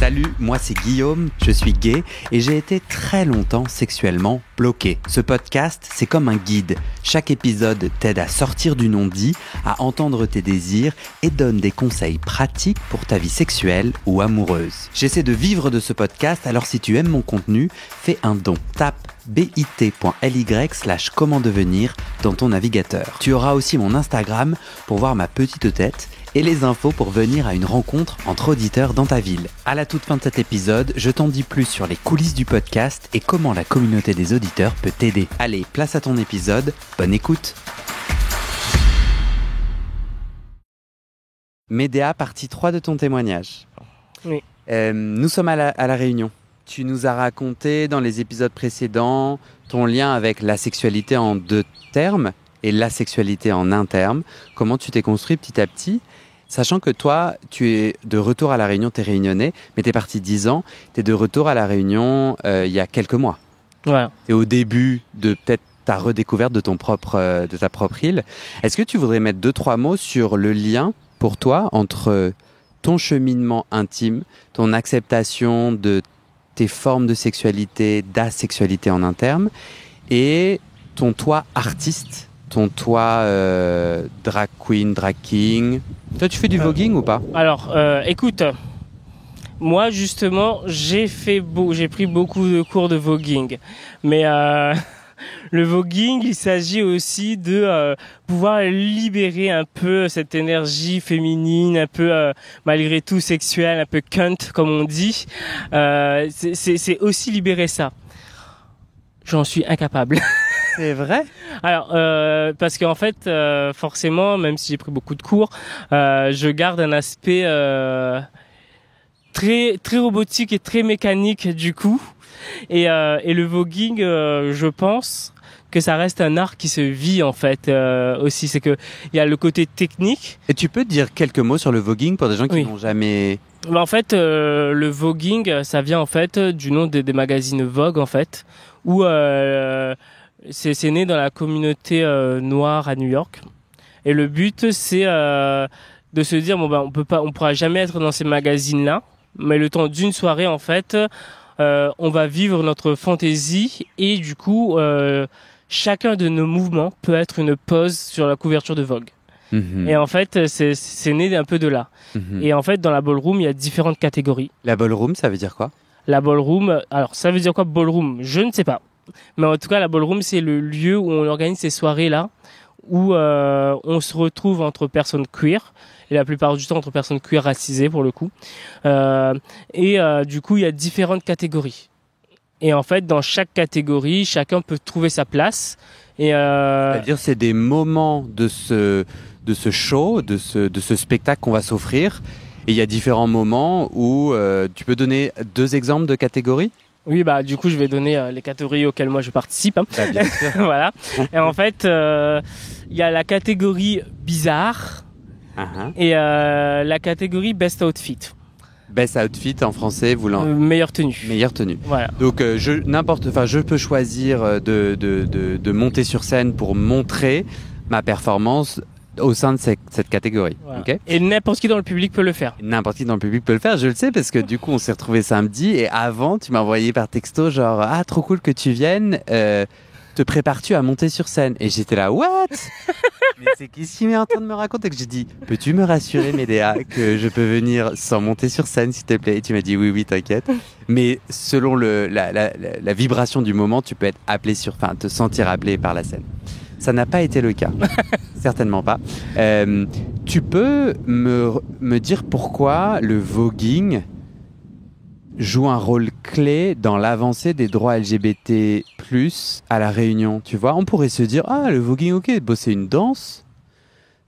Salut, moi c'est Guillaume, je suis gay et j'ai été très longtemps sexuellement bloqué. Ce podcast, c'est comme un guide. Chaque épisode t'aide à sortir du non-dit, à entendre tes désirs et donne des conseils pratiques pour ta vie sexuelle ou amoureuse. J'essaie de vivre de ce podcast, alors si tu aimes mon contenu, fais un don. Tape bit.ly/comment devenir dans ton navigateur. Tu auras aussi mon Instagram pour voir ma petite tête et les infos pour venir à une rencontre entre auditeurs dans ta ville. À la toute fin de cet épisode, je t'en dis plus sur les coulisses du podcast et comment la communauté des auditeurs peut t'aider. Allez, place à ton épisode, bonne écoute. Médéa, partie 3 de ton témoignage. Oui. Nous sommes à la Réunion. Tu nous as raconté dans les épisodes précédents ton lien avec la sexualité en 2 termes et la sexualité en 1 terme. Comment tu t'es construit petit à petit, sachant que toi, tu es de retour à la Réunion, tu es réunionnais, mais tu es parti 10 ans, tu es de retour à la Réunion il y a quelques mois. Ouais. Et au début de peut-être ta redécouverte de ta propre île. Est-ce que tu voudrais mettre 2-3 mots sur le lien pour toi entre ton cheminement intime, ton acceptation de tes formes de sexualité, d'asexualité en 1 terme, et ton toi artiste, ton toi drag queen, drag king. Toi, tu fais du voguing ou pas? Alors, écoute, moi justement, j'ai pris beaucoup de cours de voguing, mais le voguing, il s'agit aussi de pouvoir libérer un peu cette énergie féminine, un peu malgré tout sexuelle, un peu cunt comme on dit. C'est aussi libérer ça. J'en suis incapable. C'est vrai? Alors, parce qu'en fait, forcément, même si j'ai pris beaucoup de cours, je garde un aspect très très robotique et très mécanique du coup. Et le voguing, je pense que ça reste un art qui se vit en fait aussi. C'est que il y a le côté technique. Et tu peux dire quelques mots sur le voguing pour des gens qui n'ont jamais... En fait, le voguing, ça vient en fait du nom des magazines Vogue en fait, où c'est né dans la communauté noire à New York. Et le but, c'est de se dire on pourra jamais être dans ces magazines-là, mais le temps d'une soirée en fait, on va vivre notre fantaisie et du coup, chacun de nos mouvements peut être une pose sur la couverture de Vogue. Mm-hmm. Et en fait, c'est né un peu de là. Mm-hmm. Et en fait, dans la ballroom, il y a différentes catégories. La ballroom, ça veut dire quoi? La ballroom, alors ça veut dire quoi ballroom? Je ne sais pas. Mais en tout cas, la ballroom, c'est le lieu où on organise ces soirées-là, où on se retrouve entre personnes queer, et la plupart du temps entre personnes queer racisées pour le coup. Du coup, il y a différentes catégories. Et en fait, dans chaque catégorie, chacun peut trouver sa place. C'est-à-dire, c'est des moments de ce show, de ce spectacle qu'on va s'offrir. Et il y a différents moments où tu peux donner 2 exemples de catégories? Oui, du coup, je vais donner les catégories auxquelles moi je participe. Hein. Bien sûr. Voilà. Et en fait, il y a la catégorie bizarre et la catégorie best outfit. Best outfit en français, meilleure tenue. Meilleure tenue. Voilà. Donc je peux choisir de monter sur scène pour montrer ma performance au sein de cette catégorie. Voilà. Okay. Et n'importe qui dans le public peut le faire. N'importe qui dans le public peut le faire, je le sais, parce que du coup, on s'est retrouvés samedi et avant, tu m'as envoyé par texto genre « Ah, trop cool que tu viennes, te prépares-tu à monter sur scène ?» Et j'étais là « What ?» Mais c'est qu'est-ce qu'il est en train de me raconter? Que j'ai dit « Peux-tu me rassurer, Médéa, que je peux venir sans monter sur scène, s'il te plaît ?» Et tu m'as dit « Oui, t'inquiète. » Mais selon la vibration du moment, tu peux être te sentir appelé par la scène. Ça n'a pas été le cas. Certainement pas. Tu peux me dire pourquoi le voguing joue un rôle clé dans l'avancée des droits LGBT+ à La Réunion, tu vois? On pourrait se dire, le voguing, ok, c'est une danse.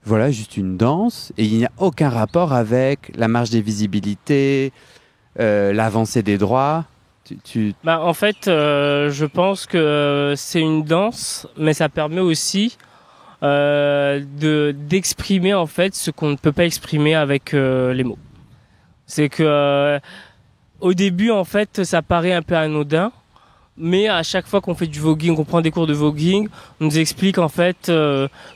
Voilà, juste une danse. Et il n'y a aucun rapport avec la marche des visibilités, l'avancée des droits. En fait, je pense que c'est une danse, mais ça permet aussi d'exprimer en fait ce qu'on ne peut pas exprimer avec les mots. C'est que au début en fait ça paraît un peu anodin, mais à chaque fois qu'on fait du voguing, qu'on prend des cours de voguing, on nous explique en fait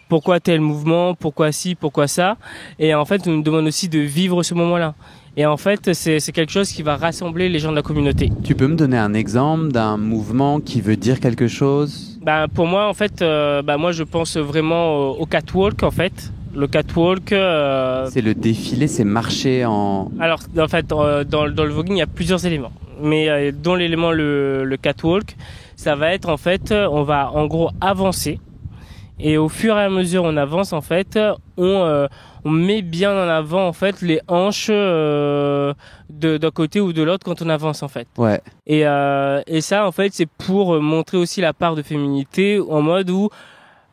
pourquoi tel mouvement, pourquoi ci, pourquoi ça, et en fait on nous demande aussi de vivre ce moment-là. Et en fait, c'est quelque chose qui va rassembler les gens de la communauté. Tu peux me donner un exemple d'un mouvement qui veut dire quelque chose? Pour moi, en fait, moi, je pense vraiment au catwalk, en fait. Le catwalk. C'est le défilé, c'est marcher en... Alors, en fait, dans le voguing, il y a plusieurs éléments. Mais dont l'élément, le catwalk, ça va être, en fait, on va en gros avancer. Et au fur et à mesure on avance, en fait, on met bien en avant, en fait, les hanches d'un côté ou de l'autre quand on avance, en fait. Ouais. Et ça, en fait, c'est pour montrer aussi la part de féminité en mode où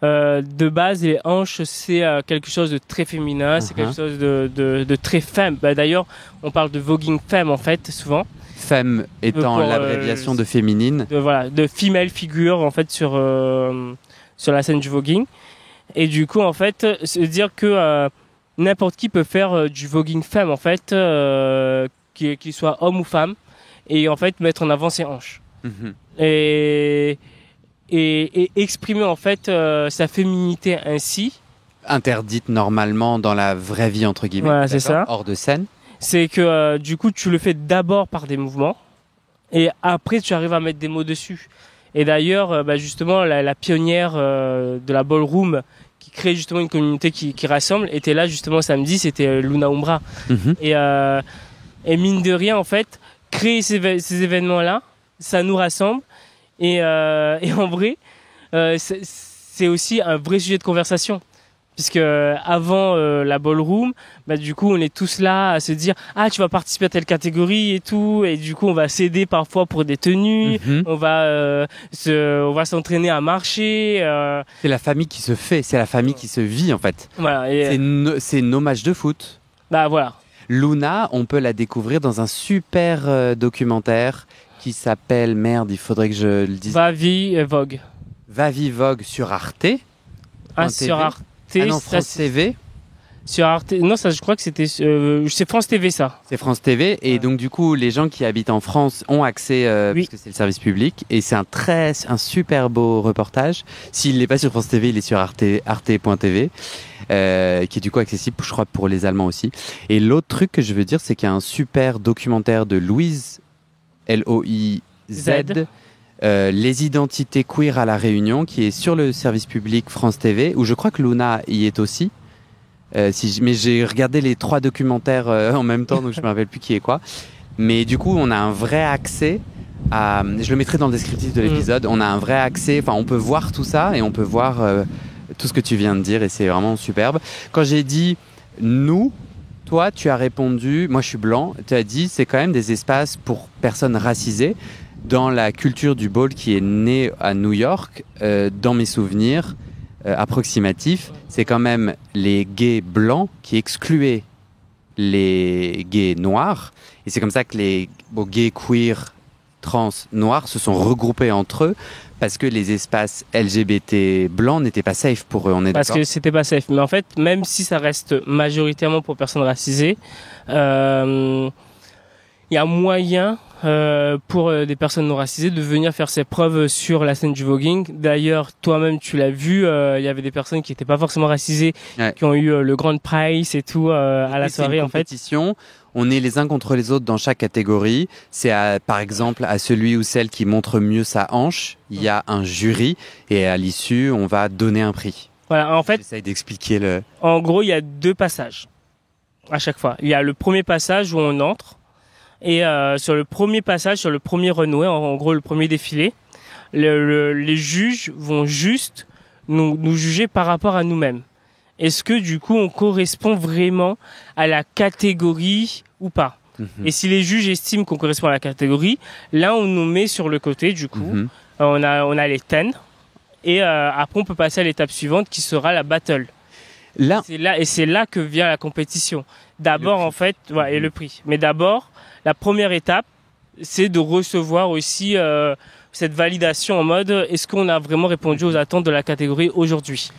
de base les hanches c'est quelque chose de très féminin, c'est quelque chose de très femme. D'ailleurs, on parle de voguing femme, en fait, souvent. Femme étant l'abréviation de féminine. De female figure, en fait, sur la scène du voguing. Et du coup, en fait, se dire que n'importe qui peut faire du voguing femme, en fait, qu'il soit homme ou femme, et en fait mettre en avant ses hanches. Et exprimer, en fait, sa féminité ainsi. Interdite normalement dans la vraie vie, entre guillemets. Voilà, c'est ça. Hors de scène. C'est que du coup, tu le fais d'abord par des mouvements, et après, tu arrives à mettre des mots dessus. Et d'ailleurs, justement, la pionnière de la ballroom qui crée justement une communauté qui rassemble était là justement samedi, c'était Luna Umbra. Et mine de rien, en fait, créer ces événements-là, ça nous rassemble. Et en vrai, c'est aussi un vrai sujet de conversation. Puisque avant la ballroom, du coup, on est tous là à se dire tu vas participer à telle catégorie et tout, et du coup, on va s'aider parfois pour des tenues, on va s'entraîner à marcher. C'est la famille qui se fait, c'est la famille qui se vit, en fait. Voilà. C'est nos matchs de foot. Voilà. Luna, on peut la découvrir dans un super documentaire qui s'appelle, merde, il faudrait que je le dise. Va-Vie Vogue. Va-Vie Vogue sur Arte. Sur Arte. Non, France TV. Sur Arte. Non, ça, je crois que c'était. C'est France TV, ça. C'est France TV. Et donc, du coup, les gens qui habitent en France ont accès, parce que c'est le service public. Et c'est un super beau reportage. S'il n'est pas sur France TV, il est sur arte.tv, qui est du coup accessible, je crois, pour les Allemands aussi. Et l'autre truc que je veux dire, c'est qu'il y a un super documentaire de Louise, Loiz, les identités queer à La Réunion, qui est sur le service public France TV, où je crois que Luna y est aussi. Mais j'ai regardé les 3 documentaires en même temps, donc je me rappelle plus qui est quoi. Mais du coup, on a un vrai accès à... Je le mettrai dans le descriptif de l'épisode. On a un vrai accès, on peut voir tout ça et on peut voir tout ce que tu viens de dire, et c'est vraiment superbe. Quand j'ai dit « nous », toi, tu as répondu, moi je suis blanc, tu as dit c'est quand même des espaces pour personnes racisées. Dans la culture du ball qui est née à New York, dans mes souvenirs approximatifs, c'est quand même les gays blancs qui excluaient les gays noirs. Et c'est comme ça que les gays queer, trans, noirs se sont regroupés entre eux, parce que les espaces LGBT blancs n'étaient pas safe pour eux, on est d'accord ? Parce que c'était pas safe. Mais en fait, même si ça reste majoritairement pour personnes racisées, il y a moyen pour des personnes non racisées de venir faire ses preuves sur la scène du voguing. D'ailleurs, toi-même, tu l'as vu, il y avait des personnes qui n'étaient pas forcément racisées, qui ont eu le Grand Prize et tout à la soirée, en fait. On est les uns contre les autres dans chaque catégorie. C'est par exemple à celui ou celle qui montre mieux sa hanche, il y a un jury et à l'issue, on va donner un prix. Voilà, en fait, j'essaye d'expliquer le... En gros, il y a 2 passages à chaque fois. Il y a le premier passage où on entre. Et sur le premier passage, sur le premier runway, en gros le premier défilé, les juges vont juste nous juger par rapport à nous-mêmes. Est-ce que du coup on correspond vraiment à la catégorie ou pas ? Et si les juges estiment qu'on correspond à la catégorie, là on nous met sur le côté du coup. On a les 10 et après on peut passer à l'étape suivante qui sera la battle. C'est là que vient la compétition. D'abord en fait, et le prix. Mais d'abord, la première étape, c'est de recevoir aussi cette validation en mode est-ce qu'on a vraiment répondu aux attentes de la catégorie aujourd'hui ?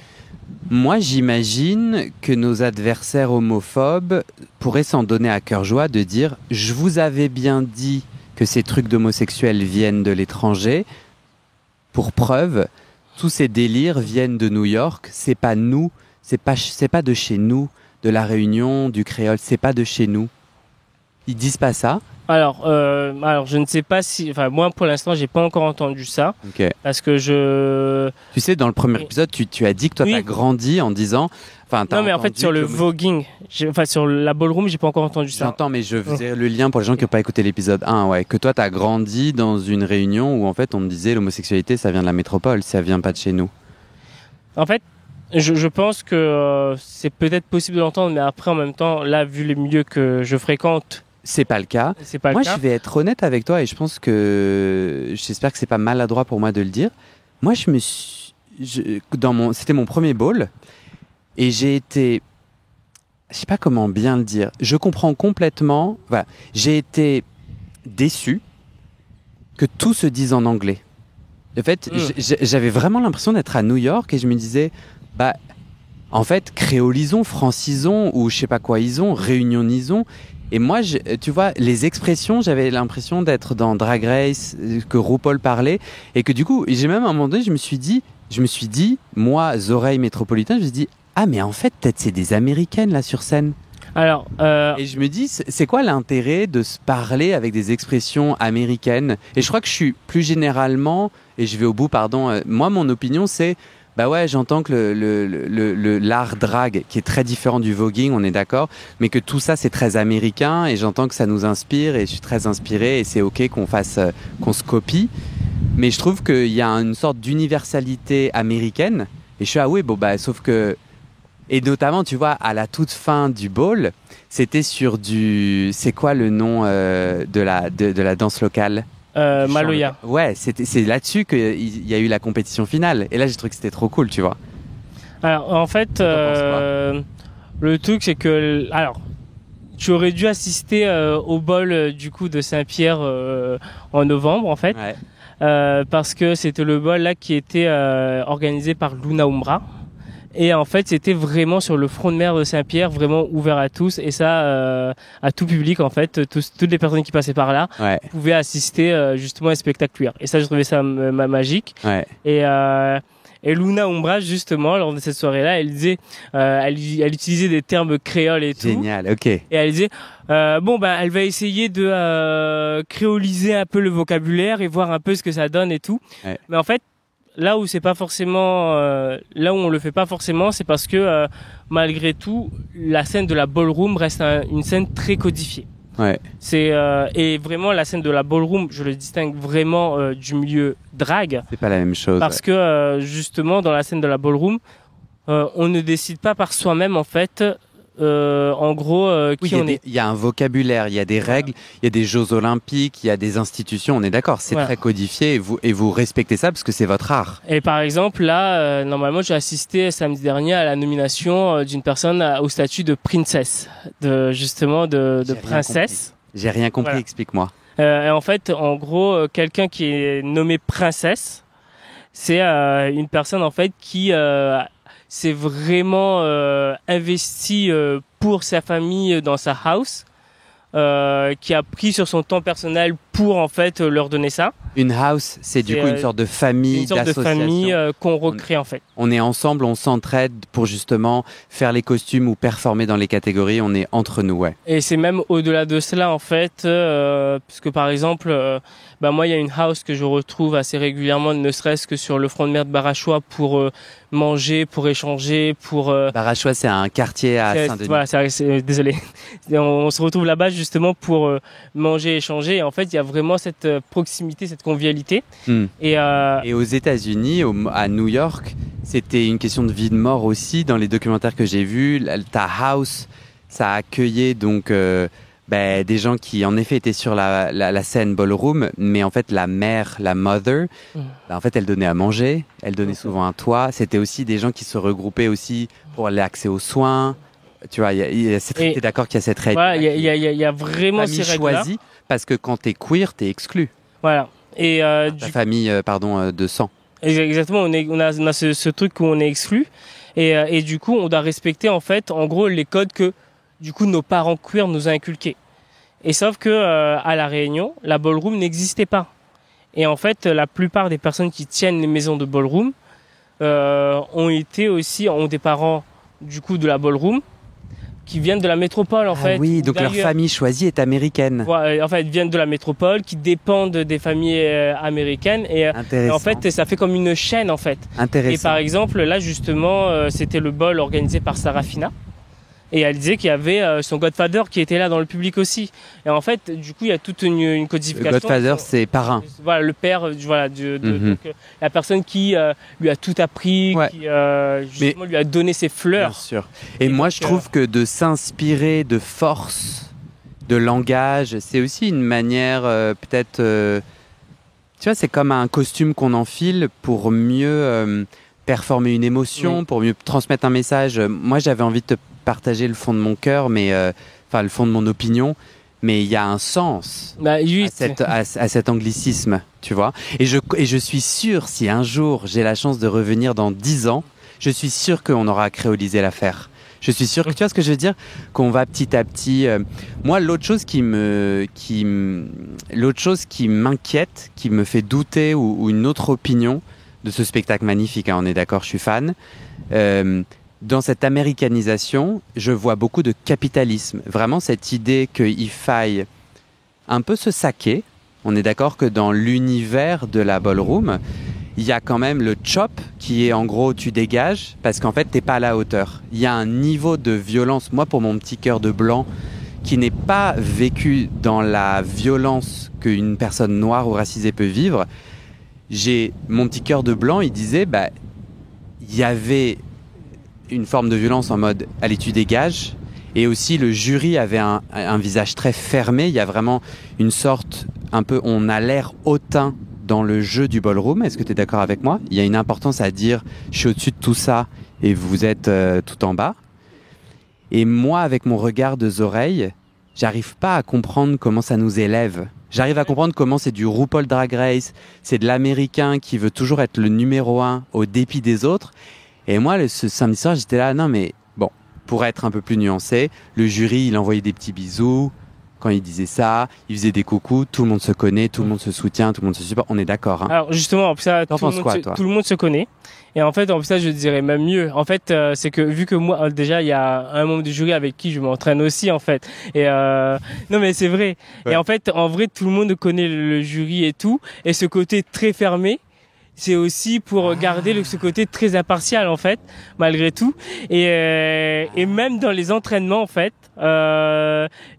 Moi, j'imagine que nos adversaires homophobes pourraient s'en donner à cœur joie de dire « Je vous avais bien dit que ces trucs d'homosexuels viennent de l'étranger. Pour preuve, tous ces délires viennent de New York. C'est pas nous, c'est pas de chez nous, de La Réunion, du créole, c'est pas de chez nous. » Ils disent pas ça. Alors je ne sais pas si, enfin moi pour l'instant j'ai pas encore entendu ça, parce que Tu sais, dans le premier épisode, tu as dit que toi Oui. t'as grandi en disant, enfin Non mais en fait sur le voguing, sur la ballroom j'ai pas encore entendu ça. J'entends, mais je faisais le lien pour les gens qui n'ont pas écouté l'épisode 1, ouais, que toi t'as grandi dans une réunion où en fait on te disait l'homosexualité ça vient de la métropole, ça vient pas de chez nous. En fait, je pense que c'est peut-être possible de l'entendre, mais après en même temps, là vu les milieux que je fréquente, C'est pas le cas. c'est pas Moi, le cas. je vais être honnête avec toi et je pense que j'espère que c'est pas maladroit pour moi de le dire. Moi, c'était mon premier ball et j'ai été, je sais pas comment bien le dire. Je comprends complètement. Voilà, j'ai été déçu que tout se dise en anglais. En fait, j'avais vraiment l'impression d'être à New York et je me disais, bah, en fait, créolisons, francisons ou je sais pas quoi, réunionisons. Et moi, tu vois, les expressions, j'avais l'impression d'être dans Drag Race, que RuPaul parlait, et que du coup, j'ai même à un moment donné, je me suis dit, moi, oreilles métropolitaines, je me suis dit, ah mais en fait, peut-être c'est des Américaines là sur scène. Alors, Et je me dis, c'est quoi l'intérêt de se parler avec des expressions américaines? Et je crois que je suis plus généralement, et je vais au bout, pardon, moi, mon opinion, c'est, bah ouais, j'entends que l'art drag, qui est très différent du voguing, on est d'accord, mais que tout ça, c'est très américain, et j'entends que ça nous inspire, et je suis très inspiré, et c'est ok qu'on se copie. Mais je trouve qu'il y a une sorte d'universalité américaine, et je suis, ah oui, bon, bah, sauf que, et notamment, tu vois, à la toute fin du ball, c'était sur c'est quoi le nom de la danse locale? Maloya. Ouais, c'est là-dessus qu'il y a eu la compétition finale. Et là, j'ai trouvé que c'était trop cool, tu vois. Alors, en fait, le truc, c'est que, alors, tu aurais dû assister au bal du coup de Saint-Pierre en novembre, en fait, parce que c'était le bal là qui était organisé par Luna Umbra. Et en fait, c'était vraiment sur le front de mer de Saint-Pierre, vraiment ouvert à tous, et ça, à tout public en fait, toutes les personnes qui passaient par là pouvaient assister justement à un spectacle queer. Et ça, je trouvais ça magique. Et Luna Umbra, justement, lors de cette soirée-là, elle disait, elle utilisait des termes créoles et tout. Génial, ok. Et elle disait, elle va essayer de créoliser un peu le vocabulaire et voir un peu ce que ça donne et tout. Mais en fait, là où c'est pas forcément, là où on le fait pas forcément, c'est parce que malgré tout, la scène de la ballroom reste une scène très codifiée. Et vraiment la scène de la ballroom, je le distingue vraiment du milieu drag. C'est pas la même chose. Parce que justement dans la scène de la ballroom, on ne décide pas par soi-même en fait. En gros, qui on est. Il y a un vocabulaire, il y a des règles, il y a des Jeux Olympiques, il y a des institutions. On est d'accord, c'est très codifié et vous respectez ça parce que c'est votre art. Et par exemple, là, normalement, j'ai assisté samedi dernier à la nomination d'une personne au statut de princesse, de princesse. J'ai rien compris. Explique-moi. Et en fait, en gros, quelqu'un qui est nommé princesse, c'est une personne en fait qui s'est vraiment investi pour sa famille dans sa house, qui a pris sur son temps personnel pour en fait leur donner ça. Une house, c'est du coup une sorte de famille, d'association. Une sorte de famille qu'on recrée en fait. On est ensemble, on s'entraide pour justement faire les costumes ou performer dans les catégories. On est entre nous, ouais. Et c'est même au-delà de cela en fait, parce que par exemple, moi il y a une house que je retrouve assez régulièrement, ne serait-ce que sur le front de mer de Barachois pour manger, pour échanger, pour. Barachois, c'est un quartier à Saint-Denis. Voilà, désolé. On se retrouve là-bas justement pour manger, échanger. Et en fait, il y a vraiment cette proximité, cette convivialité. Et aux États-Unis, à New York, c'était une question de vie de mort aussi. Dans les documentaires que j'ai vus, ta house, ça accueillait donc des gens qui en effet étaient sur la scène ballroom, mais en fait la mère, la mother, en fait elle donnait à manger, elle donnait souvent un toit. C'était aussi des gens qui se regroupaient aussi pour l'accès aux soins. Tu vois, t'es d'accord qu'il y a cette règle. Voilà, il y a vraiment ces règles-là. Choisie, parce que quand t'es queer, t'es exclu. Voilà. Et famille, de sang. Exactement, on a ce truc où on est exclu, et du coup, on doit respecter en fait, en gros, les codes que du coup nos parents queer nous ont inculqués. Et sauf que à la Réunion, la ballroom n'existait pas. Et en fait, la plupart des personnes qui tiennent les maisons de ballroom ont des parents du coup de la ballroom qui viennent de la métropole en fait. Oui, donc leur famille choisie est américaine. En fait, ils viennent de la métropole, qui dépendent des familles américaines et en fait, ça fait comme une chaîne en fait. Intéressant. Et par exemple, là justement, c'était le bal organisé par Sarafina. Et elle disait qu'il y avait son Godfather qui était là dans le public aussi. Et en fait, du coup, il y a toute une codification. Le Godfather, c'est parrain. Voilà, le père, voilà, donc, la personne qui lui a tout appris, qui justement lui a donné ses fleurs. Bien sûr. Et moi, je trouve que de s'inspirer de force, de langage, c'est aussi une manière peut-être... tu vois, c'est comme un costume qu'on enfile pour mieux performer une émotion, pour mieux transmettre un message. Moi, j'avais envie de te partager le fond de mon cœur, mais enfin le fond de mon opinion, mais il y a un sens à cet anglicisme, tu vois. Et je suis sûr, si un jour j'ai la chance de revenir dans 10 ans, je suis sûr qu'on aura créolisé l'affaire. Je suis sûr que, tu vois ce que je veux dire, qu'on va petit à petit... Moi, l'autre chose qui m'inquiète, qui me fait douter, ou une autre opinion de ce spectacle magnifique, hein, on est d'accord, je suis fan, dans cette américanisation, je vois beaucoup de capitalisme. Vraiment cette idée qu'il faille un peu se saquer. On est d'accord que dans l'univers de la ballroom, il y a quand même le chop qui est en gros tu dégages parce qu'en fait t'es pas à la hauteur. Il y a un niveau de violence, moi pour mon petit cœur de blanc, qui n'est pas vécu dans la violence qu'une personne noire ou racisée peut vivre. Mon petit cœur de blanc, il disait, il y avait une forme de violence en mode allez tu dégages, et aussi le jury avait un visage très fermé. Il y a vraiment une sorte un peu, on a l'air hautain dans le jeu du ballroom. Est-ce que tu es d'accord avec moi? Il y a une importance à dire je suis au-dessus de tout ça et vous êtes tout en bas. Et moi, avec mon regard de oreilles, j'arrive pas à comprendre comment ça nous élève. J'arrive à comprendre comment c'est du RuPaul Drag Race, c'est de l'américain qui veut toujours être le numéro 1 au dépit des autres. Et moi, ce samedi soir, j'étais là, non mais bon, pour être un peu plus nuancé, le jury, il envoyait des petits bisous. Quand il disait ça, il faisait des coucous, tout le monde se connaît, tout le monde se soutient, tout le monde se supporte, on est d'accord. Hein. Alors justement, ça, tout le monde se connaît. Et en fait, ça, je dirais même mieux. En fait, c'est que vu que moi, déjà, il y a un membre du jury avec qui je m'entraîne aussi, en fait. Et non, mais c'est vrai. Ouais. Et en fait, en vrai, tout le monde connaît le jury et tout. Et ce côté très fermé, c'est aussi pour garder ce côté très impartial, en fait, malgré tout. Et même dans les entraînements, en fait,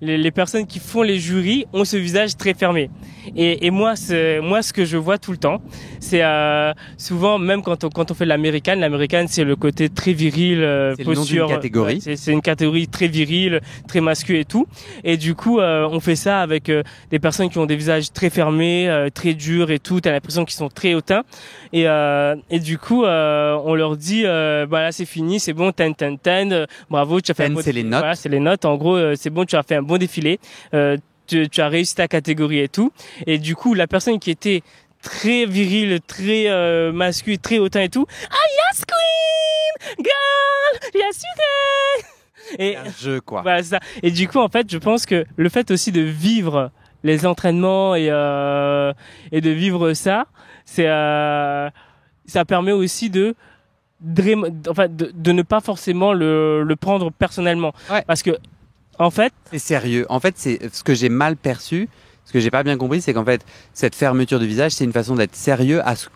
les personnes qui font les jurys ont ce visage très fermé. Et moi, ce que je vois tout le temps, c'est souvent, même quand on fait l'américaine, c'est le côté très viril, c'est posture. C'est une catégorie. C'est une catégorie très virile, très masculin et tout. Et du coup, on fait ça avec des personnes qui ont des visages très fermés, très durs et tout. T'as l'impression qu'ils sont très hautains. Et du coup, on leur dit, là, c'est fini, c'est bon, bravo, tu as fait un bon c'est les notes. Voilà, c'est les notes. En gros, c'est bon, tu as fait un bon défilé. Tu as réussi ta catégorie et tout. Et du coup, la personne qui était très virile, très masculine, très hautain et tout, yes queen, girl, yes you can. Et un jeu quoi. Voilà, ça. Et du coup, en fait, je pense que le fait aussi de vivre les entraînements et de vivre ça, ça permet aussi de ne pas forcément le prendre personnellement. Ouais. Parce que en fait, c'est sérieux. En fait, c'est ce que j'ai mal perçu, ce que j'ai pas bien compris, c'est qu'en fait, cette fermeture de visage, c'est une façon d'être sérieux à ce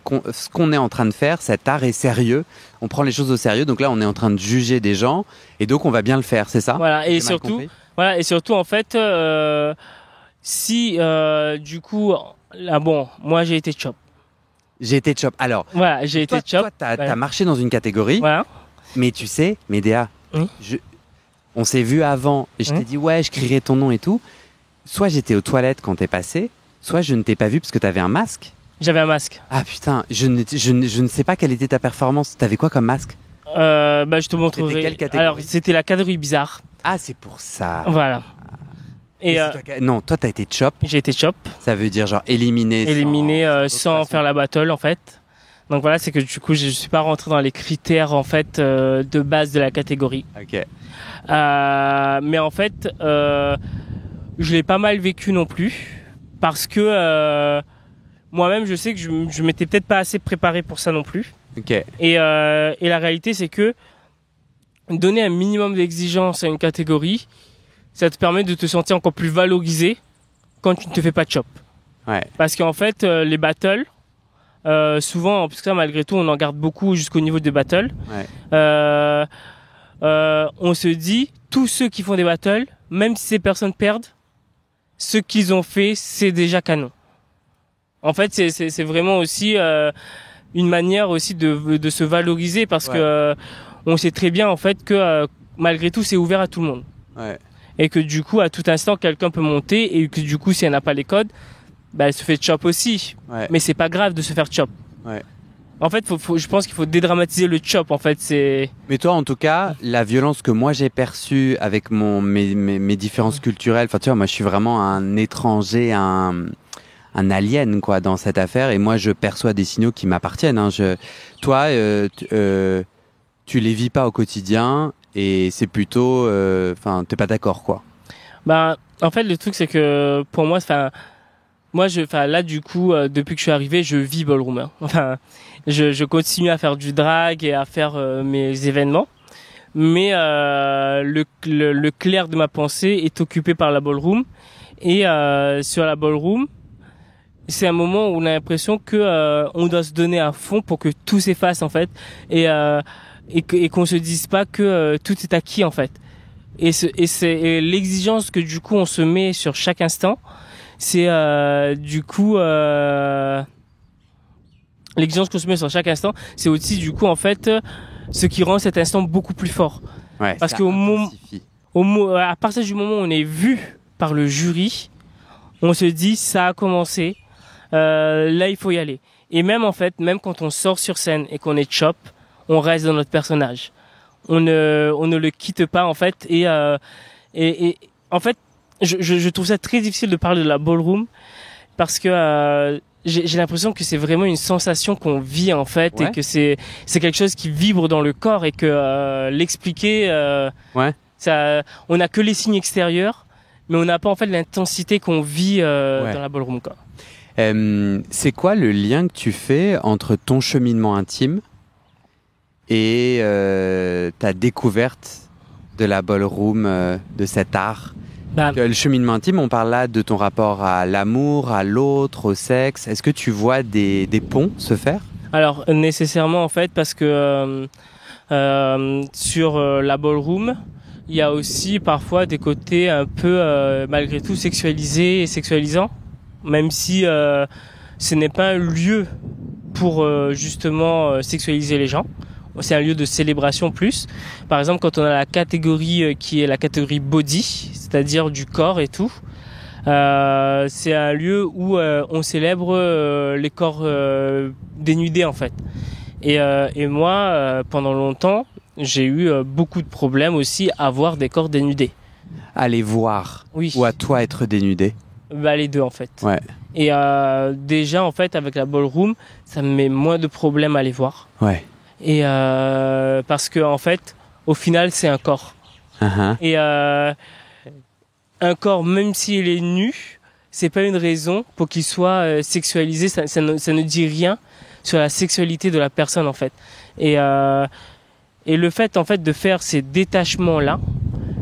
qu'on est en train de faire. Cet art est sérieux. On prend les choses au sérieux. Donc là, on est en train de juger des gens, et donc on va bien le faire, c'est ça? Voilà. Et surtout, en fait, si du coup, là, bon, moi j'ai été chop. J'ai été chop. Alors, voilà, j'ai été chop. Toi, t'as marché dans une catégorie. Voilà. Mais tu sais, Médéa, on s'est vu avant et je t'ai dit ouais, je crierai ton nom et tout. Soit j'étais aux toilettes quand t'es passé, soit je ne t'ai pas vu parce que t'avais un masque. J'avais un masque. Ah putain, je ne sais pas quelle était ta performance. T'avais quoi comme masque? Je te montrerai. C'était quelle catégorie? Alors, c'était la catégorie bizarre. Ah, c'est pour ça. Voilà. Et non, toi t'as été chop. J'ai été chop. Ça veut dire genre éliminé sans faire la battle en fait. Donc voilà, c'est que du coup je suis pas rentré dans les critères en fait de base de la catégorie. Ok. Mais en fait, je l'ai pas mal vécu non plus parce que moi-même je sais que je m'étais peut-être pas assez préparé pour ça non plus. Ok. Et la réalité c'est que donner un minimum d'exigence à une catégorie, ça te permet de te sentir encore plus valorisé quand tu ne te fais pas de chop. Ouais. Parce qu'en fait, les battles, souvent, parce que ça, malgré tout, on en garde beaucoup jusqu'au niveau des battles. Ouais. On se dit, tous ceux qui font des battles, même si ces personnes perdent, ce qu'ils ont fait, c'est déjà canon. En fait, c'est vraiment aussi une manière aussi de se valoriser parce que on sait très bien en fait que malgré tout, c'est ouvert à tout le monde. Ouais. Et que du coup, à tout instant, quelqu'un peut monter et que du coup, si elle n'a pas les codes, bah, elle se fait chop aussi. Ouais. Mais c'est pas grave de se faire chop. Ouais. En fait, je pense qu'il faut dédramatiser le chop. En fait, c'est. Mais toi, en tout cas, la violence que moi j'ai perçue avec mes différences culturelles, enfin tu vois, moi je suis vraiment un étranger, un alien quoi dans cette affaire, et moi je perçois des signaux qui m'appartiennent. Hein. Toi, tu les vis pas au quotidien, et c'est plutôt, enfin, t'es pas d'accord quoi. Bah, en fait, le truc c'est que pour moi, enfin. Moi, là, du coup, depuis que je suis arrivé, je vis ballroom. Hein. Enfin, je continue à faire du drag et à faire mes événements. Mais le clair de ma pensée est occupé par la ballroom. Et sur la ballroom, c'est un moment où on a l'impression que on doit se donner à fond pour que tout s'efface, en fait. Et qu'on se dise pas que tout est acquis, en fait. Et l'exigence que, du coup, on se met sur chaque instant, c'est du coup l'exigence qu'on se met sur chaque instant, c'est aussi du coup en fait ce qui rend cet instant beaucoup plus fort. Ouais, parce qu'au moment, à partir du moment où on est vu par le jury, on se dit ça a commencé, là il faut y aller. Et même en fait, même quand on sort sur scène et qu'on est chop, on reste dans notre personnage. On ne le quitte pas en fait et en fait je trouve ça très difficile de parler de la ballroom parce que j'ai l'impression que c'est vraiment une sensation qu'on vit en fait, et que c'est quelque chose qui vibre dans le corps, et que l'expliquer ça, on n'a que les signes extérieurs, mais on n'a pas en fait l'intensité qu'on vit dans la ballroom quoi. C'est quoi le lien que tu fais entre ton cheminement intime et ta découverte de la ballroom, de cet art? Le cheminement intime, on parle là de ton rapport à l'amour, à l'autre, au sexe. Est-ce que tu vois des ponts se faire? Alors, nécessairement, en fait, parce que sur la ballroom, il y a aussi parfois des côtés un peu, malgré tout, sexualisés et sexualisants, même si ce n'est pas un lieu pour justement sexualiser les gens. C'est un lieu de célébration plus. Par exemple, quand on a la catégorie qui est la catégorie body, c'est-à-dire du corps et tout, c'est un lieu où on célèbre les corps dénudés en fait. Et moi, pendant longtemps, j'ai eu beaucoup de problèmes aussi à voir des corps dénudés. À les voir? Oui. Ou à toi être dénudé? Bah, les deux en fait. Ouais. Et déjà en fait avec la ballroom, ça me met moins de problèmes à les voir. Ouais. Et parce que en fait, au final, c'est un corps. Uh-huh. Et un corps, même s'il est nu, c'est pas une raison pour qu'il soit sexualisé. Ça ne dit rien sur la sexualité de la personne en fait. Et le fait en fait de faire ces détachements là,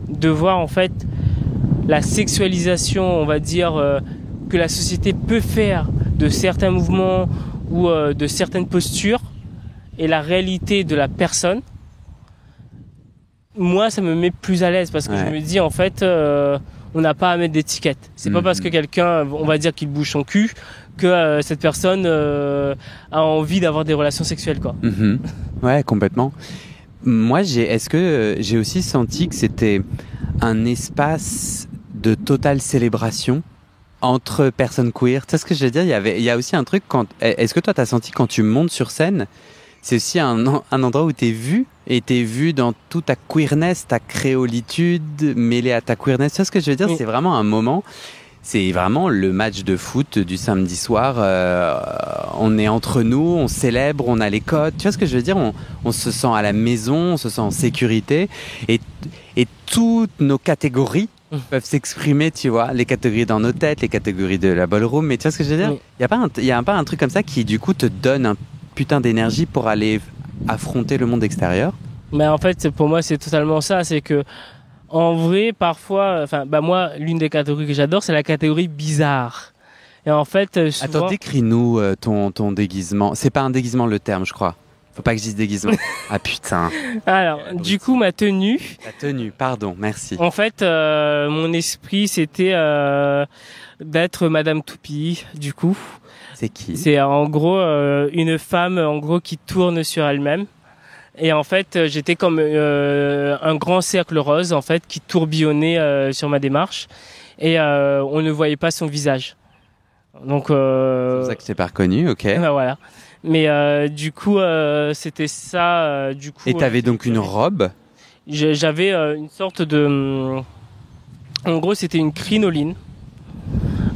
de voir en fait la sexualisation, on va dire que la société peut faire de certains mouvements ou de certaines postures, et la réalité de la personne, moi ça me met plus à l'aise parce que je me dis en fait on n'a pas à mettre d'étiquette. C'est pas parce que quelqu'un, on va dire qu'il bouge son cul, que cette personne a envie d'avoir des relations sexuelles quoi. Ouais, complètement. Moi est-ce que j'ai aussi senti que c'était un espace de totale célébration entre personnes queer? Tu sais ce que je veux dire? Il y a aussi un truc est-ce que toi t'as senti quand tu montes sur scène, c'est aussi un endroit où t'es vu dans toute ta queerness, ta créolitude mêlée à ta queerness. Tu vois ce que je veux dire? C'est vraiment un moment, c'est vraiment le match de foot du samedi soir. On est entre nous, on célèbre, on a les codes. Tu vois ce que je veux dire? On se sent à la maison, on se sent en sécurité. Et toutes nos catégories peuvent s'exprimer, tu vois. Les catégories dans nos têtes, les catégories de la ballroom. Mais tu vois ce que je veux dire? Il y a pas un truc comme ça qui, du coup, te donne un putain d'énergie pour aller affronter le monde extérieur? Mais en fait, pour moi, c'est totalement ça. C'est que, en vrai, parfois, enfin, moi, l'une des catégories que j'adore, c'est la catégorie bizarre. Et en fait, souvent... Attends, décris-nous ton déguisement. C'est pas un déguisement le terme, je crois. Faut pas que je dise déguisement. Ah putain. Alors, du coup, ma tenue... La tenue, pardon, merci. En fait, mon esprit, c'était d'être Madame Toupie, du coup. C'est qui? C'est en gros une femme en gros qui tourne sur elle-même. Et en fait, j'étais comme un grand cercle rose en fait qui tourbillonnait sur ma démarche et on ne voyait pas son visage. Donc C'est pour ça que je t'ai pas reconnu, ok. ben voilà. Mais du coup, c'était ça. Du coup. Et t'avais donc une robe? J'avais une sorte de. En gros, c'était une crinoline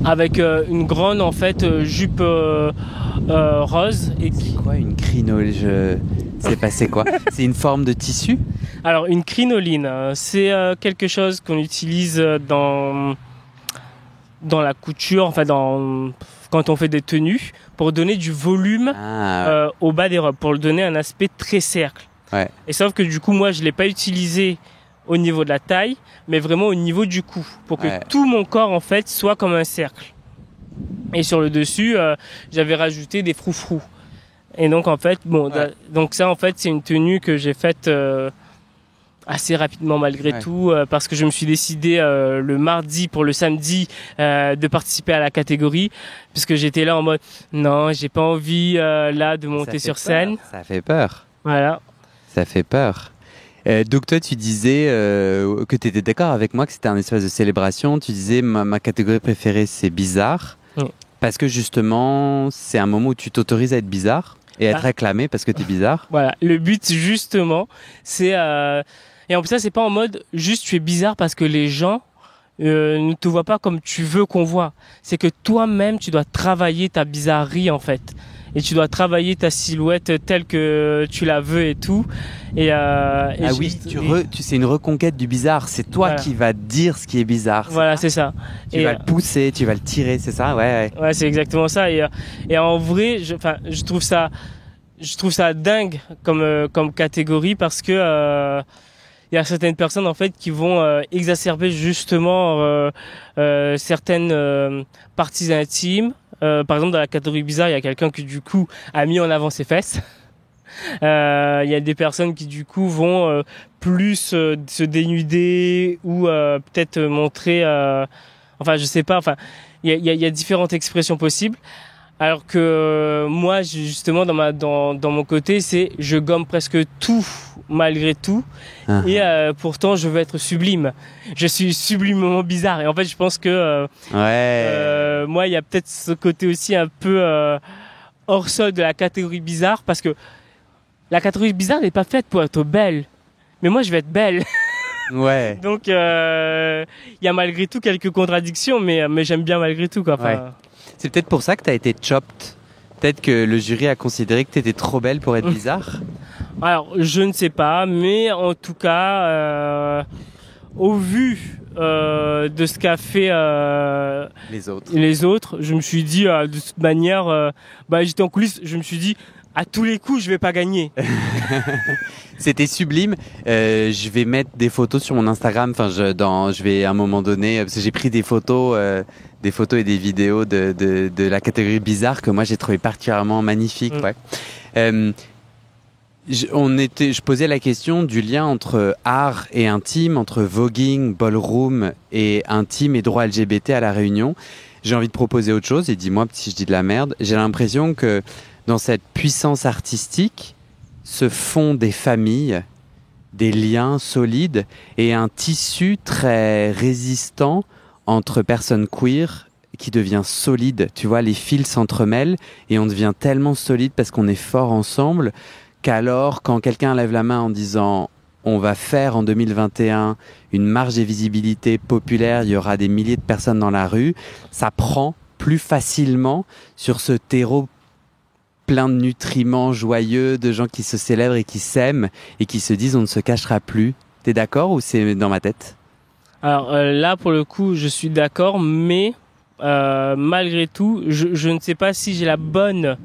avec une grande en fait jupe rose et qui. C'est quoi une crinoline? C'est passé quoi? C'est une forme de tissu? Alors une crinoline, c'est quelque chose qu'on utilise dans la couture, enfin quand on fait des tenues, pour donner du volume au bas des robes, pour le donner un aspect très cercle. Ouais. Et sauf que du coup, moi, je l'ai pas utilisé au niveau de la taille, mais vraiment au niveau du cou, pour que tout mon corps en fait soit comme un cercle. Et sur le dessus, j'avais rajouté des froufrous. Et donc en fait, donc ça en fait, c'est une tenue que j'ai faite assez rapidement malgré tout, parce que je me suis décidé le mardi pour le samedi de participer à la catégorie, puisque j'étais là en mode non, j'ai pas envie là de monter sur scène. Ça fait peur. Voilà. Ça fait peur. Donc toi, tu disais que tu étais d'accord avec moi que c'était un espace de célébration. Tu disais ma catégorie préférée, c'est bizarre. Parce que justement, c'est un moment où tu t'autorises à être bizarre et être acclamé parce que tu es bizarre. Voilà. Le but, justement, c'est... Et en plus, ça, c'est pas en mode juste tu es bizarre parce que les gens ne te voient pas comme tu veux qu'on voit. C'est que toi-même, tu dois travailler ta bizarrerie, en fait. Et tu dois travailler ta silhouette telle que tu la veux et tout. C'est une reconquête du bizarre. C'est toi qui vas dire ce qui est bizarre. Voilà, c'est ça. Tu vas le pousser, tu vas le tirer, c'est ça? Ouais, c'est exactement ça. Et en vrai, je trouve ça dingue comme catégorie parce que il y a certaines personnes en fait qui vont exacerber justement certaines parties intimes. Par exemple, dans la catégorie bizarre, il y a quelqu'un qui du coup a mis en avant ses fesses. Il y a des personnes qui du coup vont plus se dénuder ou peut-être montrer. Enfin, je sais pas. Enfin, il y a différentes expressions possibles. Alors que moi, justement, dans mon côté, c'est je gomme presque tout malgré tout. Et pourtant, je veux être sublime. Je suis sublimement bizarre. Et en fait, je pense que moi, il y a peut-être ce côté aussi un peu hors sol de la catégorie bizarre, parce que la catégorie bizarre n'est pas faite pour être belle. Mais moi, je vais être belle. Ouais. Donc, il y a malgré tout quelques contradictions, mais j'aime bien malgré tout, quoi. Enfin, c'est peut-être pour ça que tu as été chopped. Peut-être que le jury a considéré que tu étais trop belle pour être bizarre. Alors, je ne sais pas, mais en tout cas, au vu de ce qu'a fait les autres, je me suis dit, de toute manière, j'étais en coulisses, je me suis dit, à tous les coups, je vais pas gagner. C'était sublime. Je vais mettre des photos sur mon Instagram. Enfin, je vais à un moment donné, parce que j'ai pris des photos et des vidéos de la catégorie bizarre que moi j'ai trouvé particulièrement magnifique. Je posais la question du lien entre art et intime, entre voguing, ballroom et intime et droit LGBT à La Réunion. J'ai envie de proposer autre chose et dis-moi si je dis de la merde. J'ai l'impression que dans cette puissance artistique se font des familles, des liens solides et un tissu très résistant entre personnes queer qui devient solide. Tu vois, les fils s'entremêlent et on devient tellement solide parce qu'on est fort ensemble qu'alors, quand quelqu'un lève la main en disant « on va faire en 2021 une marche des visibilités populaire, il y aura des milliers de personnes dans la rue », ça prend plus facilement sur ce terreau plein de nutriments joyeux, de gens qui se célèbrent et qui s'aiment et qui se disent « on ne se cachera plus ». T'es d'accord ou c'est dans ma tête? Alors là, pour le coup, je suis d'accord, mais malgré tout, je ne sais pas si j'ai la bonne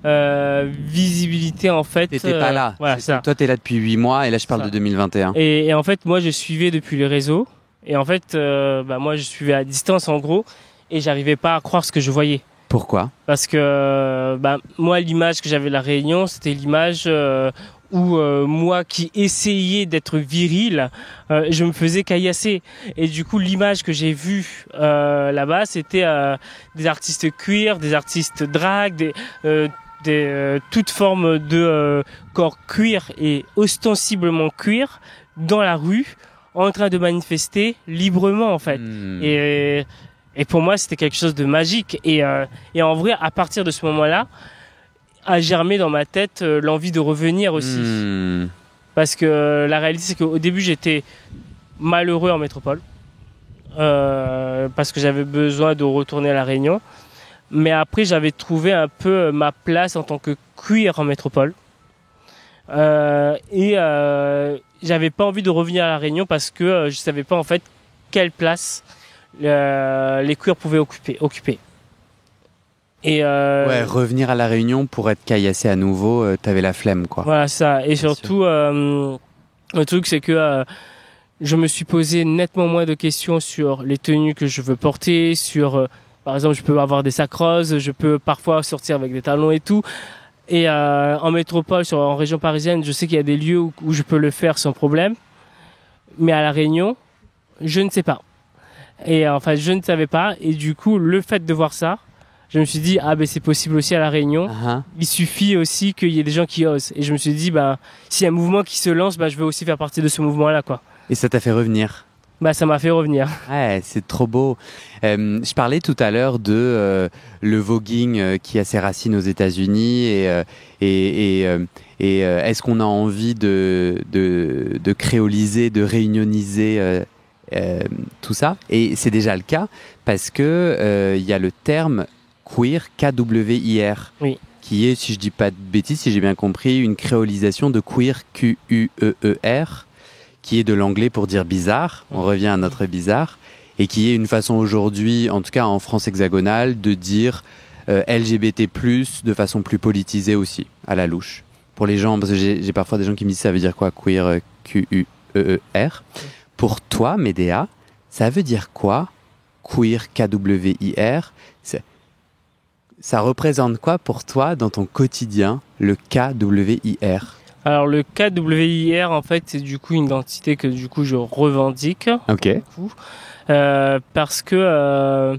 visibilité en fait. T'étais pas là. Voilà, ça. Toi, t'es là depuis 8 mois et là, je parle Ça. de 2021. Et en fait, moi, je suivais depuis les réseaux. Et en fait, moi, je suivais à distance en gros, et j'arrivais pas à croire ce que je voyais. Pourquoi? Parce que moi, l'image que j'avais de la Réunion, c'était l'image où moi qui essayais d'être viril, je me faisais caillasser. Et du coup, l'image que j'ai vue là-bas, c'était des artistes queer, des artistes drag, toute forme de corps queer et ostensiblement queer dans la rue, en train de manifester librement en fait. Et pour moi, c'était quelque chose de magique. Et en vrai, à partir de ce moment-là, a germé dans ma tête l'envie de revenir aussi. Parce que la réalité, c'est qu'au début, j'étais malheureux en métropole. Parce que j'avais besoin de retourner à La Réunion. Mais après, j'avais trouvé un peu ma place en tant que queer en métropole. J'avais pas envie de revenir à La Réunion parce que je savais pas en fait quelle place les queers pouvaient occuper. Et ouais, revenir à La Réunion pour être caillassé à nouveau, t'avais la flemme, quoi. Voilà ça. Et surtout, le truc c'est que je me suis posé nettement moins de questions sur les tenues que je veux porter, sur par exemple, je peux avoir des sacs roses, je peux parfois sortir avec des talons et tout. Et en métropole, en région parisienne, je sais qu'il y a des lieux où je peux le faire sans problème. Mais à La Réunion, je ne sais pas. Et enfin, je ne savais pas. Et du coup, le fait de voir ça, je me suis dit, c'est possible aussi à La Réunion. Il suffit aussi qu'il y ait des gens qui osent. Et je me suis dit, s'il y a un mouvement qui se lance, je veux aussi faire partie de ce mouvement-là, quoi. Et ça t'a fait revenir? Ça m'a fait revenir. Ouais, c'est trop beau. Je parlais tout à l'heure de le voguing qui a ses racines aux États-Unis et est-ce qu'on a envie de créoliser, de réunioniser tout ça? Et c'est déjà le cas parce que il y a le terme queer, K-W-I-R, oui, qui est, si je dis pas de bêtises, si j'ai bien compris, une créolisation de queer, Q-U-E-E-R, qui est de l'anglais pour dire bizarre. On revient à notre bizarre. Et qui est une façon aujourd'hui, en tout cas en France hexagonale, de dire LGBT+, de façon plus politisée aussi, à la louche. Pour les gens, parce que j'ai parfois des gens qui me disent ça veut dire quoi, queer, Q-U-E-E-R. Pour toi, Médéa, ça veut dire quoi, queer, K-W-I-R? Ça représente quoi pour toi dans ton quotidien, le K-W-I-R? Alors le KWIR en fait c'est du coup une identité que du coup je revendique. Ok. Parce que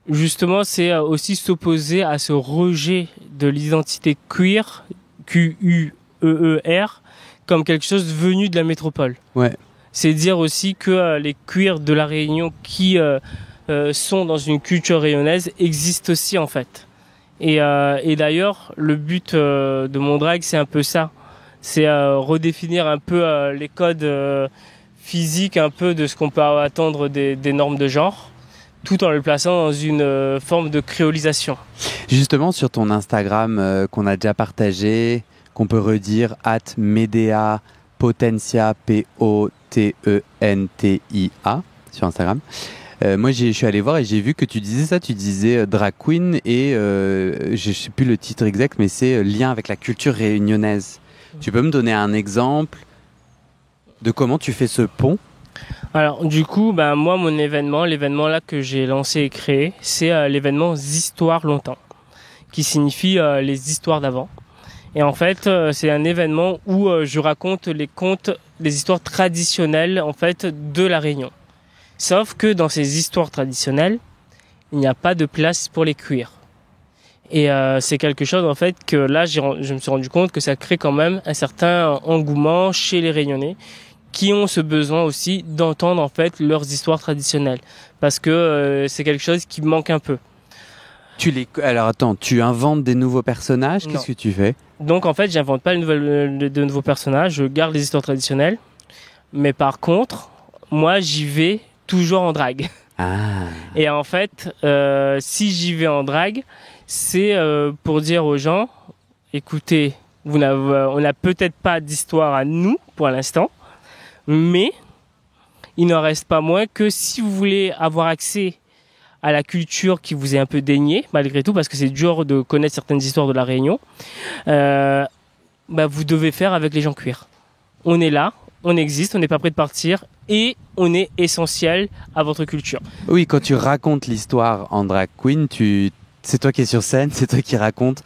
justement c'est aussi s'opposer à ce rejet de l'identité queer, Q-U-E-E-R, comme quelque chose venu de la métropole. Ouais. C'est dire aussi que les queers de La Réunion qui sont dans une culture réunionnaise existent aussi en fait. Et d'ailleurs, le but de mon drag, c'est un peu ça. C'est redéfinir un peu les codes physiques, un peu de ce qu'on peut attendre des normes de genre, tout en le plaçant dans une forme de créolisation. Justement, sur ton Instagram qu'on a déjà partagé, qu'on peut redire, @Medea Potentia, P-O-T-E-N-T-I-A, sur Instagram. Moi, je suis allé voir et j'ai vu que tu disais ça, tu disais drag queen et je sais plus le titre exact, mais c'est lien avec la culture réunionnaise. Tu peux me donner un exemple de comment tu fais ce pont? Alors, du coup, moi, l'événement là que j'ai lancé et créé, c'est l'événement Histoires longtemps, qui signifie les histoires d'avant. Et en fait, c'est un événement où je raconte les histoires traditionnelles en fait de La Réunion. Sauf que dans ces histoires traditionnelles, il n'y a pas de place pour les queers. Et c'est quelque chose en fait que là, je me suis rendu compte que ça crée quand même un certain engouement chez les Réunionnais qui ont ce besoin aussi d'entendre en fait leurs histoires traditionnelles. Parce que c'est quelque chose qui manque un peu. Alors attends, tu inventes des nouveaux personnages? Non. Qu'est-ce que tu fais? Donc en fait, j'invente pas de nouveaux personnages, je garde les histoires traditionnelles. Mais par contre, moi, j'y vais toujours en drague. Ah. Et en fait, si j'y vais en drague, c'est pour dire aux gens, écoutez, on n'a peut-être pas d'histoire à nous pour l'instant, mais il n'en reste pas moins que si vous voulez avoir accès à la culture qui vous est un peu déniée, malgré tout, parce que c'est dur de connaître certaines histoires de la Réunion, vous devez faire avec les gens cuir. On est là, on existe, on n'est pas prêt de partir et on est essentiel à votre culture. Oui, quand tu racontes l'histoire en drag queen, c'est toi qui es sur scène, c'est toi qui racontes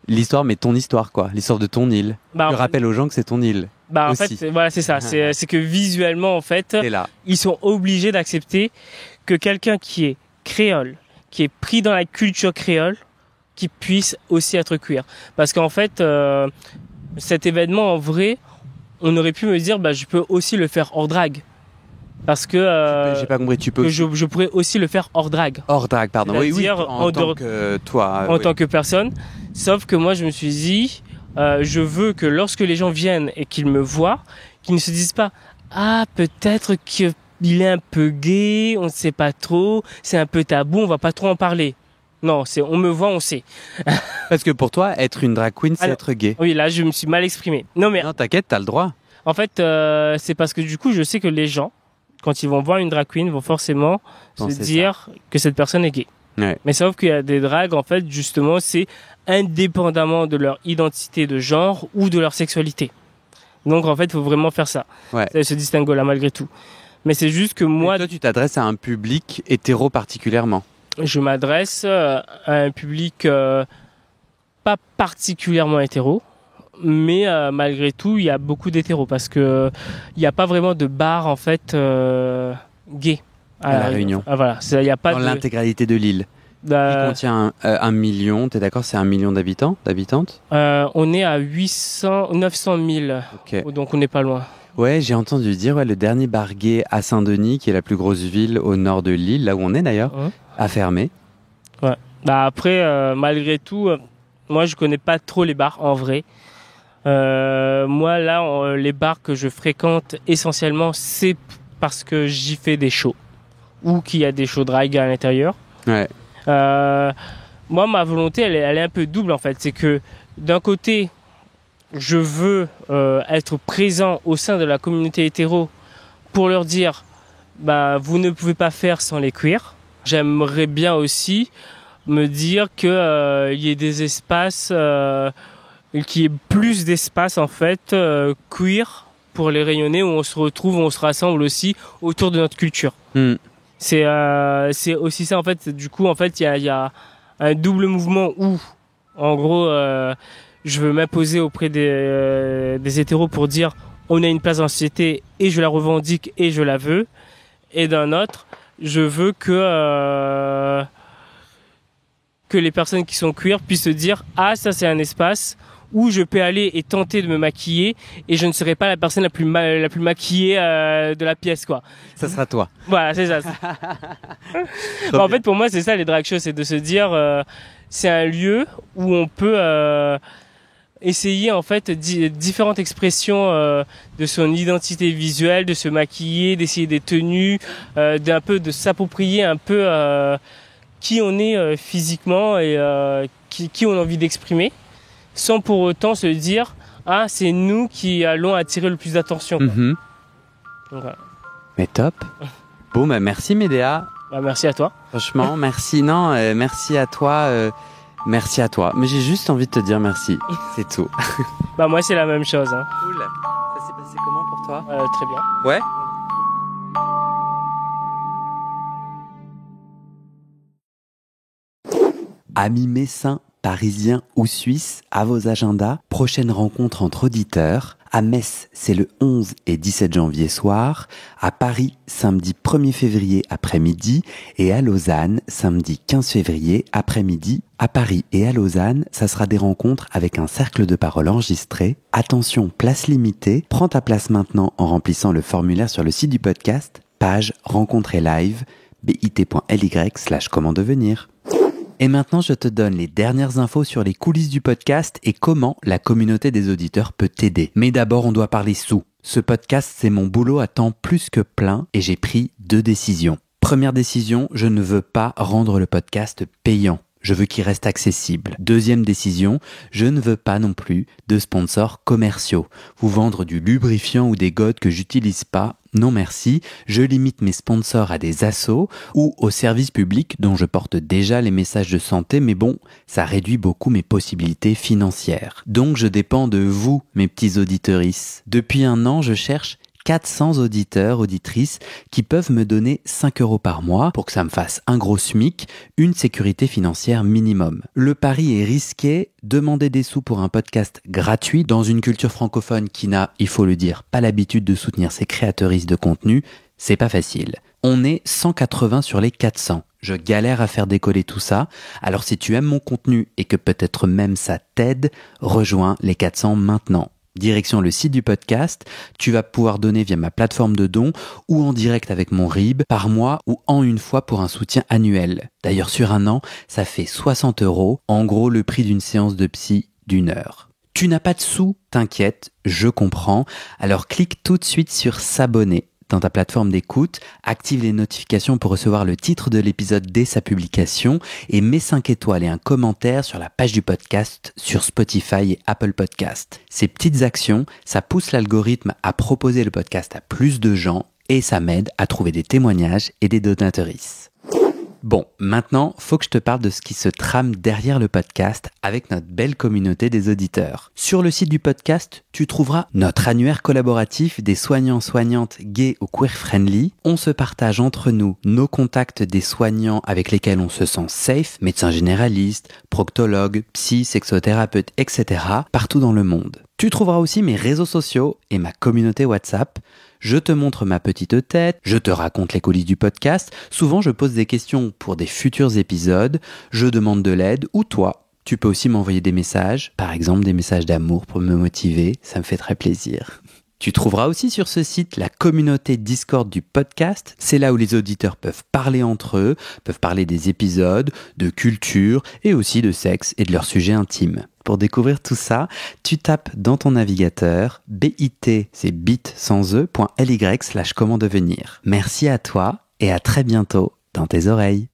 l'histoire, mais ton histoire, quoi. L'histoire de ton île. Tu rappelles aux gens que c'est ton île. En fait, voilà, c'est ça. C'est que visuellement, en fait, ils sont obligés d'accepter que quelqu'un qui est créole, qui est pris dans la culture créole, qui puisse aussi être queer. Parce qu'en fait, cet événement, en vrai, on aurait pu me dire, je peux aussi le faire hors drag. Parce que j'ai pas compris, tu peux. Je pourrais aussi le faire hors drag. Hors drag, pardon. Oui, en tant que toi. En tant que personne. Sauf que moi, je me suis dit, je veux que lorsque les gens viennent et qu'ils me voient, qu'ils ne se disent pas, peut-être qu'il est un peu gay, on ne sait pas trop, c'est un peu tabou, on va pas trop en parler. Non, on me voit, on sait. Parce que pour toi, être une drag queen, c'est être gay. Oui, là, je me suis mal exprimé. Non, t'inquiète, t'as le droit. En fait, c'est parce que du coup, je sais que les gens, quand ils vont voir une drag queen, vont forcément se dire que cette personne est gay. Ouais. Mais sauf qu'il y a des drags, en fait, justement, c'est indépendamment de leur identité de genre ou de leur sexualité. Donc, en fait, il faut vraiment faire ça. Ouais. Ce distinguo-là, malgré tout. Mais c'est juste que moi... Et toi, tu t'adresses à un public hétéro particulièrement. Je m'adresse à un public pas particulièrement hétéro. Mais malgré tout, il y a beaucoup d'hétéros parce que il n'y a pas vraiment de bar en fait gay à la Réunion. Voilà, il y a pas dans l'intégralité de l'île. Qui contient 1 million. T'es d'accord, c'est 1 million d'habitants, d'habitantes. On est à 900 000. Okay. Donc on n'est pas loin. Ouais, j'ai entendu dire le dernier bar gay à Saint-Denis, qui est la plus grosse ville au nord de l'île, là où on est d'ailleurs, a fermé. Ouais. Après, malgré tout, moi je connais pas trop les bars en vrai. Moi là les bars que je fréquente essentiellement c'est parce que j'y fais des shows ou qu'il y a des shows drag à l'intérieur. Ouais. Moi ma volonté elle est un peu double en fait, c'est que d'un côté je veux être présent au sein de la communauté hétéro pour leur dire vous ne pouvez pas faire sans les queers. J'aimerais bien aussi me dire que il y ait des espaces qu'il y ait plus d'espace en fait queer pour les Réunionnais où on se retrouve, où on se rassemble aussi autour de notre culture. C'est aussi ça en fait. Du coup en fait il y a un double mouvement où en gros je veux m'imposer auprès des hétéros pour dire on a une place dans la société et je la revendique et je la veux, et d'un autre je veux que les personnes qui sont queer puissent se dire ça c'est un espace où je peux aller et tenter de me maquiller et je ne serai pas la personne la plus maquillée de la pièce quoi. Ça sera toi. Voilà, c'est ça. En fait pour moi c'est ça les drag shows, c'est de se dire c'est un lieu où on peut essayer en fait différentes expressions de son identité visuelle, de se maquiller, d'essayer des tenues, d'un peu de s'approprier un peu qui on est physiquement et qui on a envie d'exprimer, sans pour autant se dire c'est nous qui allons attirer le plus d'attention. Donc, voilà. Mais top. Bon merci Médéa. Merci à toi. Franchement merci. Merci à toi. Merci à toi. Mais j'ai juste envie de te dire merci. C'est tout. Moi c'est la même chose. Cool. Ça s'est passé comment pour toi? Très bien. Ouais. Amis messins, parisiens ou suisses, à vos agendas, prochaine rencontre entre auditeurs. À Metz, c'est le 11 et 17 janvier soir. À Paris, samedi 1er février après-midi. Et à Lausanne, samedi 15 février après-midi. À Paris et à Lausanne, ça sera des rencontres avec un cercle de parole enregistré. Attention, place limitée. Prends ta place maintenant en remplissant le formulaire sur le site du podcast, page rencontrer live, bit.ly/comment devenir. Et maintenant, je te donne les dernières infos sur les coulisses du podcast et comment la communauté des auditeurs peut t'aider. Mais d'abord, on doit parler sous. Ce podcast, c'est mon boulot à temps plus que plein et j'ai pris 2 décisions. Première décision, je ne veux pas rendre le podcast payant. Je veux qu'il reste accessible. Deuxième décision, je ne veux pas non plus de sponsors commerciaux. Vous vendre du lubrifiant ou des godes que j'utilise pas, non merci. Je limite mes sponsors à des assos ou aux services publics dont je porte déjà les messages de santé, mais bon, ça réduit beaucoup mes possibilités financières. Donc je dépends de vous, mes petits auditorices. Depuis 1 an, je cherche 400 auditeurs, auditrices qui peuvent me donner 5 € par mois pour que ça me fasse un gros SMIC, une sécurité financière minimum. Le pari est risqué, demander des sous pour un podcast gratuit dans une culture francophone qui n'a, il faut le dire, pas l'habitude de soutenir ses créatrices de contenu, c'est pas facile. On est 180 sur les 400. Je galère à faire décoller tout ça, alors si tu aimes mon contenu et que peut-être même ça t'aide, rejoins les 400 maintenant. Direction le site du podcast, tu vas pouvoir donner via ma plateforme de dons ou en direct avec mon RIB par mois ou en une fois pour un soutien annuel. D'ailleurs sur 1 an, ça fait 60 €, en gros le prix d'une séance de psy d'1 heure. Tu n'as pas de sous, t'inquiète, je comprends, alors clique tout de suite sur s'abonner dans ta plateforme d'écoute, active les notifications pour recevoir le titre de l'épisode dès sa publication et mets 5 étoiles et un commentaire sur la page du podcast sur Spotify et Apple Podcast. Ces petites actions, ça pousse l'algorithme à proposer le podcast à plus de gens et ça m'aide à trouver des témoignages et des donatrices. Bon, maintenant, faut que je te parle de ce qui se trame derrière le podcast avec notre belle communauté des auditeurs. Sur le site du podcast, tu trouveras notre annuaire collaboratif des soignants-soignantes gays ou queer-friendly. On se partage entre nous nos contacts des soignants avec lesquels on se sent safe, médecins généralistes, proctologues, psy, sexothérapeutes, etc. partout dans le monde. Tu trouveras aussi mes réseaux sociaux et ma communauté WhatsApp. Je te montre ma petite tête, je te raconte les coulisses du podcast, souvent je pose des questions pour des futurs épisodes, je demande de l'aide ou toi, tu peux aussi m'envoyer des messages, par exemple des messages d'amour pour me motiver, ça me fait très plaisir. Tu trouveras aussi sur ce site la communauté Discord du podcast. C'est là où les auditeurs peuvent parler entre eux, peuvent parler des épisodes, de culture et aussi de sexe et de leurs sujets intimes. Pour découvrir tout ça, tu tapes dans ton navigateur bit, c'est bit sans e.ly/comment devenir. Merci à toi et à très bientôt dans tes oreilles.